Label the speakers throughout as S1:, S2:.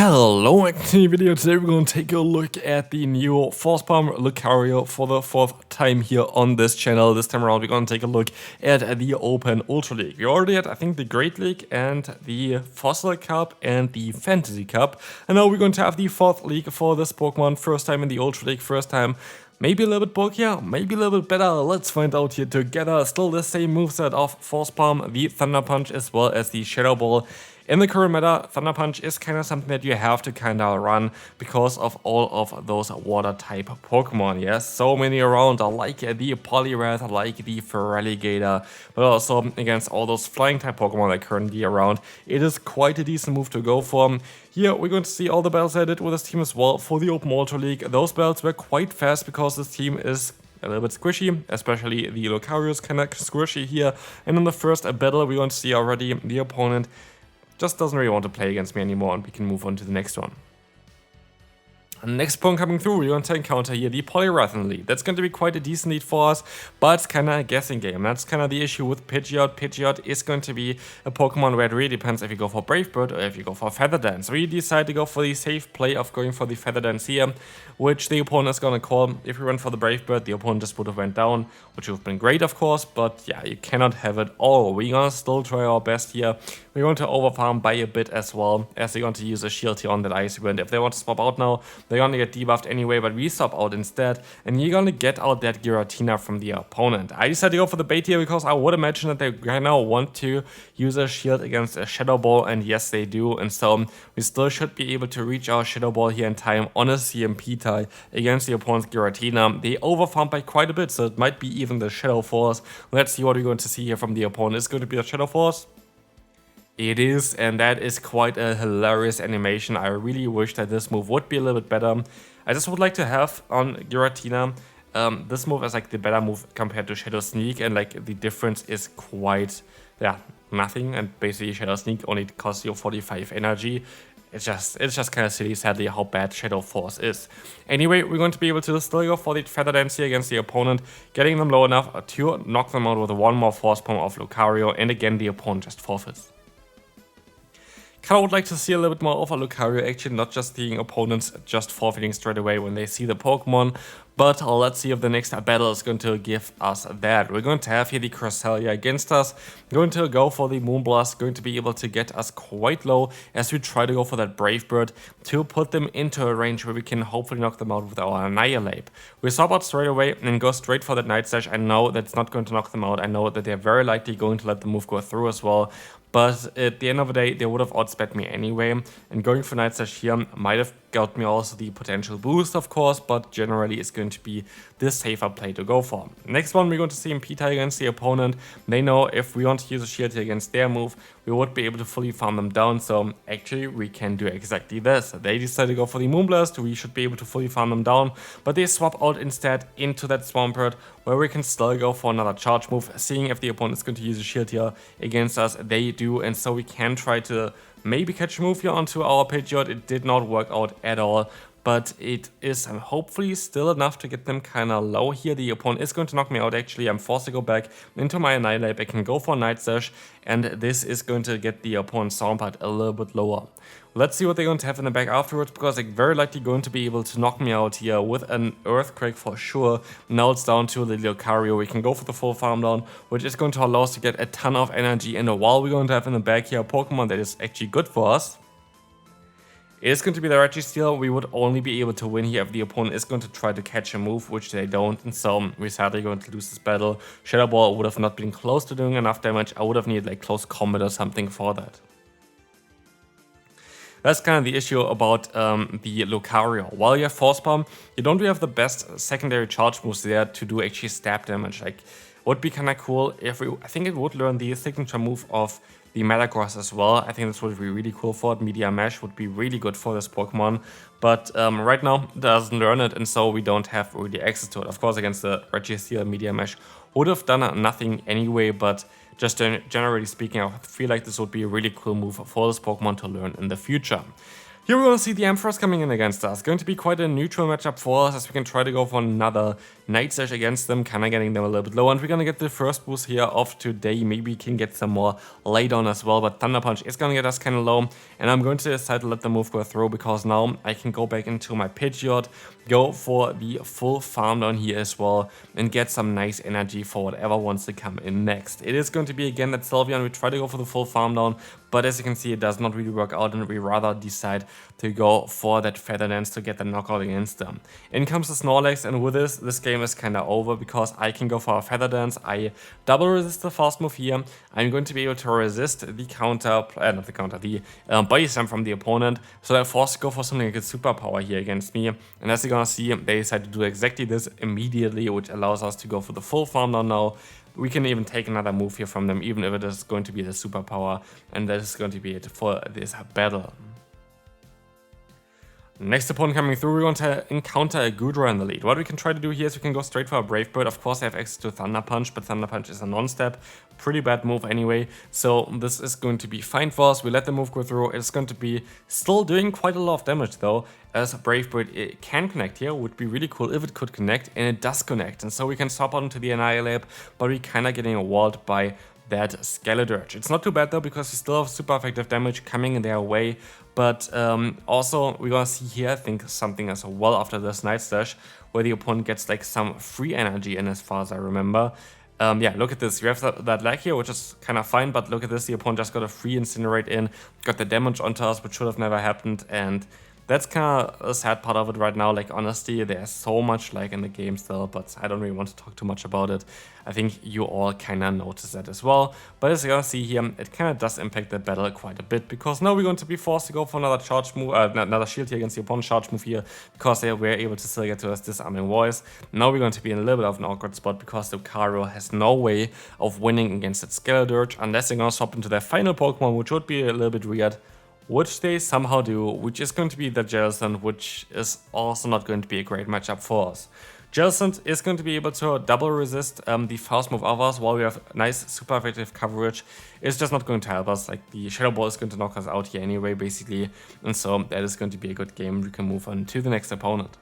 S1: Hello, actually video. Today we're going to take a look at the new Force Bomb Lucario for the fourth time here on this channel. This time around we're going to take a look at the Open Ultra League. We already had, I think, the Great League and the Fossil Cup and the Fantasy Cup. And now we're going to have the fourth league for this Pokemon. First time in the Ultra League, first time. Maybe a little bit bulkier, maybe a little bit better. Let's find out here together. Still the same moveset of Force Palm, the Thunder Punch, as well as the Shadow Ball. In the current meta, Thunder Punch is kind of something that you have to kind of run because of all of those water type Pokemon. Yes, so many around, like the Poliwrath, like the Feraligatr, but also against all those flying type Pokemon that are currently around. It is quite a decent move to go for. Here we're going to see all the battles I did with this team as well for the Open Ultra League. Those battles were quite fast because this team is a little bit squishy, especially the Lucario is kind of squishy here. And in the first battle we're going to see already the opponent just doesn't really want to play against me anymore, and we can move on to the next one. Next Pokemon coming through, we're going to encounter here the Poliwrath in the lead. That's going to be quite a decent lead for us, but it's kind of a guessing game. That's kind of the issue with Pidgeot. Pidgeot is going to be a Pokemon where it really depends if you go for Brave Bird or if you go for Feather Dance. We decide to go for the safe play of going for the Feather Dance here, which the opponent is going to call. If we went for the Brave Bird, the opponent just would have went down, which would have been great, of course, but yeah, you cannot have it all. We're going to still try our best here. We're going to overfarm by a bit as well, as they're going to use a shield here on that Icy Wind. If they want to swap out now, they're going to get debuffed anyway, but we swap out instead, and you're going to get out that Giratina from the opponent. I decided to go for the bait here because I would imagine that they right now want to use a shield against a Shadow Ball, and yes, they do, and so we still should be able to reach our Shadow Ball here in time on a CMP tie against the opponent's Giratina. They overfarmed by quite a bit, so it might be even the Shadow Force. Let's see what we're going to see here from the opponent. It's going to be the Shadow Force. It is, and that is quite a hilarious animation. I really wish that this move would be a little bit better. I just would like to have on Giratina this move as like the better move compared to Shadow Sneak, and like the difference is quite, yeah, nothing. And basically Shadow Sneak only costs you 45 energy. It's just kind of silly, sadly, how bad Shadow Force is. Anyway, we're going to be able to still go for the Feather Dance here against the opponent, getting them low enough to knock them out with one more Force Palm of Lucario, and again the opponent just forfeits. Kinda would like to see a little bit more of a Lucario action, not just seeing opponents just forfeiting straight away when they see the Pokemon. But let's see if the next battle is going to give us that. We're going to have here the Cresselia against us. Going to go for the Moonblast, going to be able to get us quite low as we try to go for that Brave Bird to put them into a range where we can hopefully knock them out with our Annihilate. We swap out straight away and go straight for that Night Slash. I know that's not going to knock them out. I know that they're very likely going to let the move go through as well. But at the end of the day, they would have outsped me anyway. And going for Night Slash here might have got me also the potential boost, of course, but generally it's going to be the safer play to go for. Next one, we're going to see CMP tie against the opponent. They know if we want to use a shield here against their move, we would be able to fully farm them down. So actually, we can do exactly this. They decide to go for the Moonblast. We should be able to fully farm them down, but they swap out instead into that Swampert, where we can still go for another charge move, seeing if the opponent is going to use a shield here against us. They do, and so we can try to maybe catch a move here onto our Pidgeot. It did not work out at all, but it is hopefully still enough to get them kind of low here. The opponent is going to knock me out actually. I'm forced to go back into my Annihilate. I can go for Night Slash, and this is going to get the opponent's Soundbite a little bit lower. Let's see what they're going to have in the back afterwards, because they're very likely going to be able to knock me out here with an Earthquake for sure. Now it's down to the Lucario. We can go for the full farm down, which is going to allow us to get a ton of energy. And while we're going to have in the back here a Pokemon that is actually good for us, it is going to be the Registeel. We would only be able to win here if the opponent is going to try to catch a move, which they don't, and so we're sadly going to lose this battle. Shadow Ball would have not been close to doing enough damage. I would have needed like close combat or something for that. That's kind of the issue about the Lucario. While you have Force Palm, you don't really have the best secondary charge moves there to do actually stab damage. Like, would be kind of cool if I think it would learn the signature move of the Metagross as well. I think this would be really cool for it. Media Mesh would be really good for this Pokemon, but right now it doesn't learn it, and so we don't have really access to it. Of course, against the Registeel, Media Mesh would have done nothing anyway, but just generally speaking, I feel like this would be a really cool move for this Pokemon to learn in the future. Here we're going to see the Ampharos coming in against us. Going to be quite a neutral matchup for us, as we can try to go for another Night Slash against them, kind of getting them a little bit low. And we're going to get the first boost here of today. Maybe we can get some more later on as well. But Thunder Punch is going to get us kind of low. And I'm going to decide to let the move go through, because now I can go back into my Pidgeot, go for the full farm down here as well, and get some nice energy for whatever wants to come in next. It is going to be again that Sylveon. We try to go for the full farm down, but as you can see, it does not really work out, and we rather decide to go for that Feather Dance to get the knockout against them. In comes the Snorlax, and with this game is kind of over, because I can go for a Feather Dance. I double resist the fast move here. I'm going to be able to resist the counter, the Body Slam from the opponent, so they're forced to go for something like a superpower here against me. And as you're gonna see, they decide to do exactly this immediately, which allows us to go for the full farm down now. We can even take another move here from them, even if it is going to be the superpower, and that is going to be it for this battle. Next opponent coming through, we're going to encounter a Goodra in the lead. What we can try to do here is we can go straight for a Brave Bird. Of course, I have access to Thunder Punch, but Thunder Punch is a non-step. Pretty bad move anyway, so this is going to be fine for us. We let the move go through. It's going to be still doing quite a lot of damage though, as Brave Bird it can connect here. Would be really cool if it could connect, and it does connect. And so we can swap out into the Annihilate, but we're kind of getting walled by that Skeledirge. It's not too bad though, because we still have super effective damage coming in their way. But also we're gonna see here, I think, something as well after this Night Slash, where the opponent gets like some free energy in, as far as I remember. Yeah, look at this. You have that lag here, which is kind of fine, but look at this. The opponent just got a free Incinerate in, got the damage onto us, which should have never happened, and that's kind of a sad part of it right now. Like, honestly, there's so much lag in the game still, but I don't really want to talk too much about it. I think you all kind of notice that as well. But as you're going to see here, it kind of does impact the battle quite a bit, because now we're going to be forced to go for another charge move, another shield here against the opponent charge move here, because they were able to still get to us disarming voice. Now we're going to be in a little bit of an awkward spot, because Lucario has no way of winning against that Skeledirge, unless they're going to swap into their final Pokemon, which would be a little bit weird. Which they somehow do, which is going to be the Jellicent, which is also not going to be a great matchup for us. Jellicent is going to be able to double resist the fast move of us, while we have nice super effective coverage. It's just not going to help us. Like, the Shadow Ball is going to knock us out here anyway, basically, and so that is going to be a good game. We can move on to the next opponent.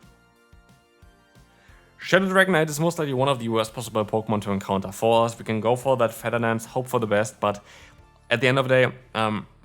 S1: Shadow Dragonite is most likely one of the worst possible Pokemon to encounter for us. We can go for that Feather Dance, hope for the best, but at the end of the day,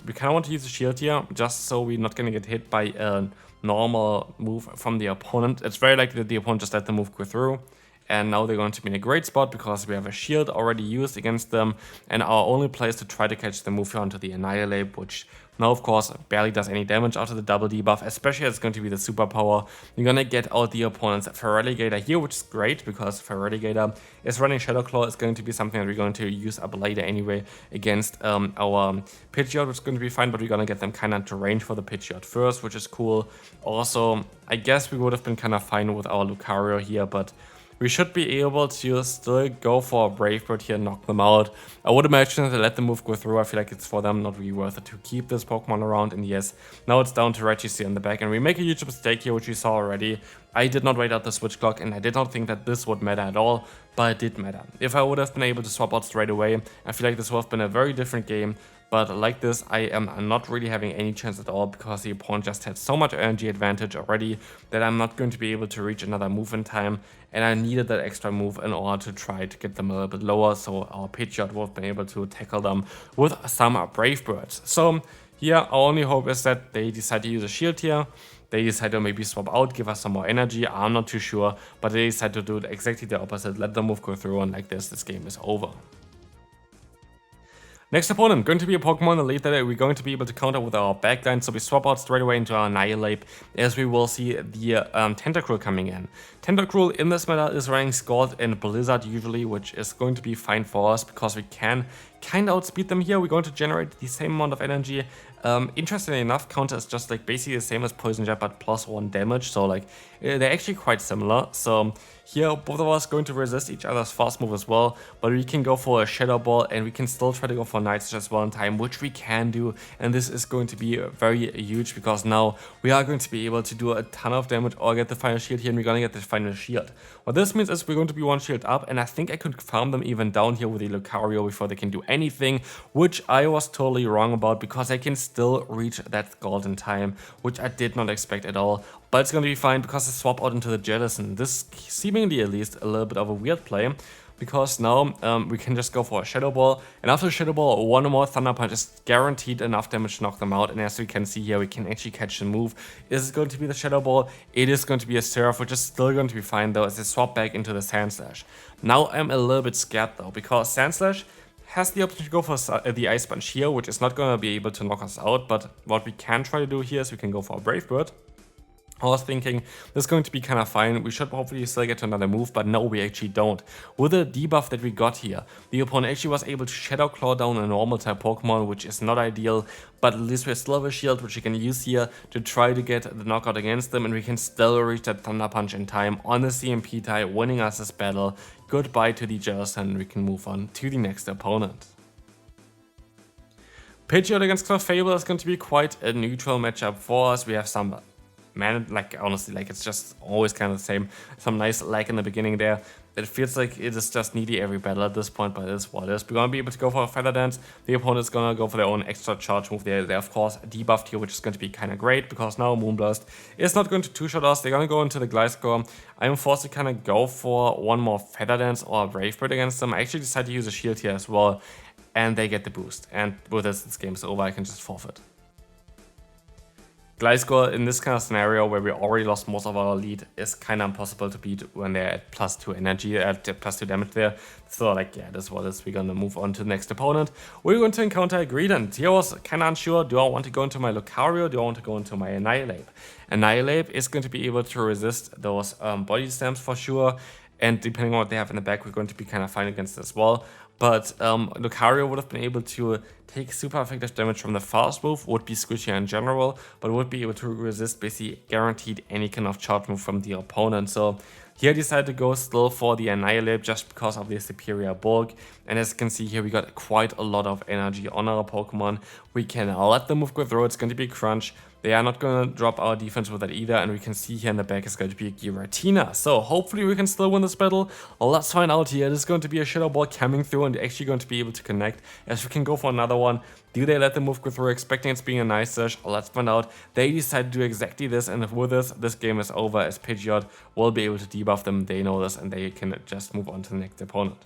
S1: we kind of want to use a shield here, just so we're not going to get hit by a normal move from the opponent. It's very likely that the opponent just let the move go through, and now they're going to be in a great spot, because we have a shield already used against them, and our only play is to try to catch the move here onto the Annihilate, which now, of course, barely does any damage after the double debuff, especially as it's going to be the superpower. You're going to get out the opponent's Feraligatr here, which is great, because Feraligatr is running Shadow Claw. It's going to be something that we're going to use up later anyway against our Pidgeot, which is going to be fine, but we're going to get them kind of to range for the Pidgeot first, which is cool. Also, I guess we would have been kind of fine with our Lucario here, but we should be able to still go for a Brave Bird here and knock them out. I would imagine that they let the move go through. I feel like it's for them not really worth it to keep this Pokemon around. And yes, now it's down to Registry in the back, and we make a huge mistake here, which we saw already. I did not wait out the switch clock, and I did not think that this would matter at all, but it did matter. If I would have been able to swap out straight away, I feel like this would have been a very different game. But like this, I am not really having any chance at all, because the opponent just had so much energy advantage already that I'm not going to be able to reach another move in time. And I needed that extra move in order to try to get them a little bit lower, so our Pidgeot would have been able to tackle them with some Brave Birds. So here, our only hope is that they decide to use a shield here. They decide to maybe swap out, give us some more energy. I'm not too sure, but they decide to do exactly the opposite. Let the move go through, and like this game is over. Next opponent, going to be a Pokemon in the lead that we're going to be able to counter with our backline, so we swap out straight away into our Annihilate, as we will see the Tentacruel coming in. Tentacruel in this meta is running Scald and Blizzard usually, which is going to be fine for us, because we can kind of outspeed them here. We're going to generate the same amount of energy. Interestingly enough, counter is just like basically the same as Poison Jab, but +1 damage, so like they're actually quite similar. So here both of us going to resist each other's fast move as well, but we can go for a Shadow Ball, and we can still try to go for Night Slash as well in time, which we can do, and this is going to be very huge, because now we are going to be able to do a ton of damage or get the final shield here, and we're gonna get the final shield. What this means is we're going to be one shield up, and I think I could farm them even down here with the Lucario before they can do anything, which I was totally wrong about because I can still reach that golden time, which I did not expect at all. But it's going to be fine because I swap out into the Jettison. This seemingly at least a little bit of a weird play, because now we can just go for a Shadow Ball, and after Shadow Ball, one more Thunder Punch is guaranteed enough damage to knock them out, and as we can see here, we can actually catch the move. Is it going to be the Shadow Ball? It is going to be a Seraph, which is still going to be fine though, as they swap back into the Sand Slash. Now I'm a little bit scared though, because Sand Slash has the option to go for the Ice Punch here, which is not going to be able to knock us out, but what we can try to do here is we can go for a Brave Bird. I was thinking this is going to be kind of fine. We should hopefully still get to another move, but no, we actually don't. With the debuff that we got here, the opponent actually was able to Shadow Claw down a normal type Pokemon, which is not ideal, but at least we still have a shield, which we can use here to try to get the knockout against them, and we can still reach that Thunder Punch in time on the CMP type, winning us this battle. Goodbye to the Jettison, and we can move on to the next opponent. Pidgeot against Clefable is going to be quite a neutral matchup for us. We have some like honestly, like it's just always kind of the same. Some nice lag in the beginning there. It feels like it is just needy every battle at this point, but it is what it is. We're gonna be able to go for a Feather Dance. The opponent is gonna go for their own extra charge move. They're of course debuffed here, which is going to be kind of great because now Moonblast is not going to two-shot us. They're gonna go into the Gliscor. I'm forced to kind of go for one more Feather Dance or a Brave Bird against them. I actually decided to use a shield here as well, and they get the boost. And with this game's over. I can just forfeit. Gliscor in this kind of scenario where we already lost most of our lead is kind of impossible to beat when they're at +2 energy, at +2 damage there. So like, yeah, that's what it is. We're gonna move on to the next opponent. We're going to encounter a Greedent. Here I was kind of unsure, do I want to go into my Lucario, do I want to go into my Annihilate? Annihilate is going to be able to resist those body stamps for sure, and depending on what they have in the back, we're going to be kind of fine against it as well. But Lucario would have been able to take super effective damage from the fast move, would be squishy in general, but would be able to resist basically guaranteed any kind of charge move from the opponent. So here I decided to go still for the Annihilate just because of the superior bulk. And as you can see here, we got quite a lot of energy on our Pokemon. We can let the move go through, it's going to be Crunch. They are not going to drop our defense with that either, and we can see here in the back is going to be a Giratina. So hopefully we can still win this battle. Let's find out here. This is going to be a Shadow Ball coming through and actually going to be able to connect, as we can go for another one. Do they let the move go through, expecting it's being a nice search? Let's find out. They decide to do exactly this, and with this game is over, as Pidgeot will be able to debuff them. They know this, and they can just move on to the next opponent.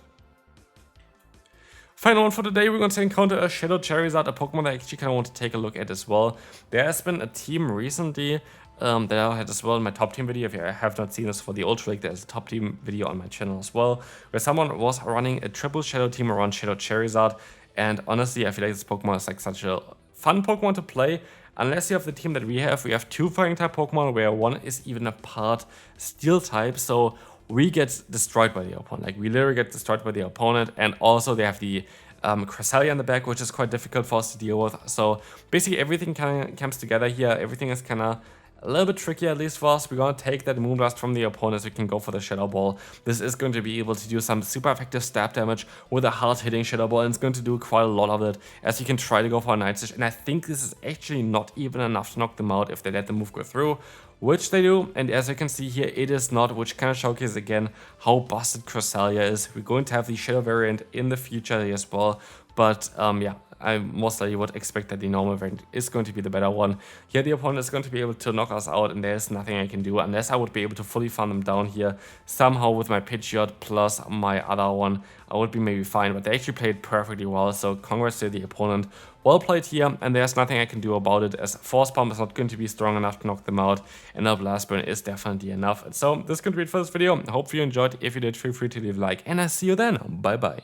S1: Final one for today, we're going to encounter a Shadow Charizard, a Pokemon I actually kind of want to take a look at as well. There has been a team recently that I had as well in my top team video. If you have not seen this for the Ultra League, there's a top team video on my channel as well, where someone was running a triple Shadow team around Shadow Charizard. And honestly, I feel like this Pokemon is like such a fun Pokemon to play. Unless you have the team that we have two Fighting type Pokemon, where one is even a part Steel type. So we get destroyed by the opponent. Like, we literally get destroyed by the opponent, and also they have the Cresselia in the back, which is quite difficult for us to deal with. So basically everything kind of comes together here. Everything is kind of a little bit tricky, at least for us. We're going to take that Moonblast from the opponent so we can go for the Shadow Ball. This is going to be able to do some super effective stab damage with a hard-hitting Shadow Ball, and it's going to do quite a lot of it, as you can try to go for a Night Stage. And I think this is actually not even enough to knock them out if they let the move go through, which they do. And as you can see here, it is not, which kind of showcases again how busted Cresselia is. We're going to have the Shadow variant in the future as well, but yeah, I most likely would expect that the normal variant is going to be the better one. Here the opponent is going to be able to knock us out, and there's nothing I can do unless I would be able to fully farm them down here. Somehow with my Pidgeot plus my other one, I would be maybe fine, but they actually played perfectly well, so congrats to the opponent. Well played here, and there's nothing I can do about it, as Force Bomb is not going to be strong enough to knock them out, and a Blast Burn is definitely enough. So this is going to be it for this video. I hope you enjoyed. If you did, feel free to leave a like, and I'll see you then. Bye bye.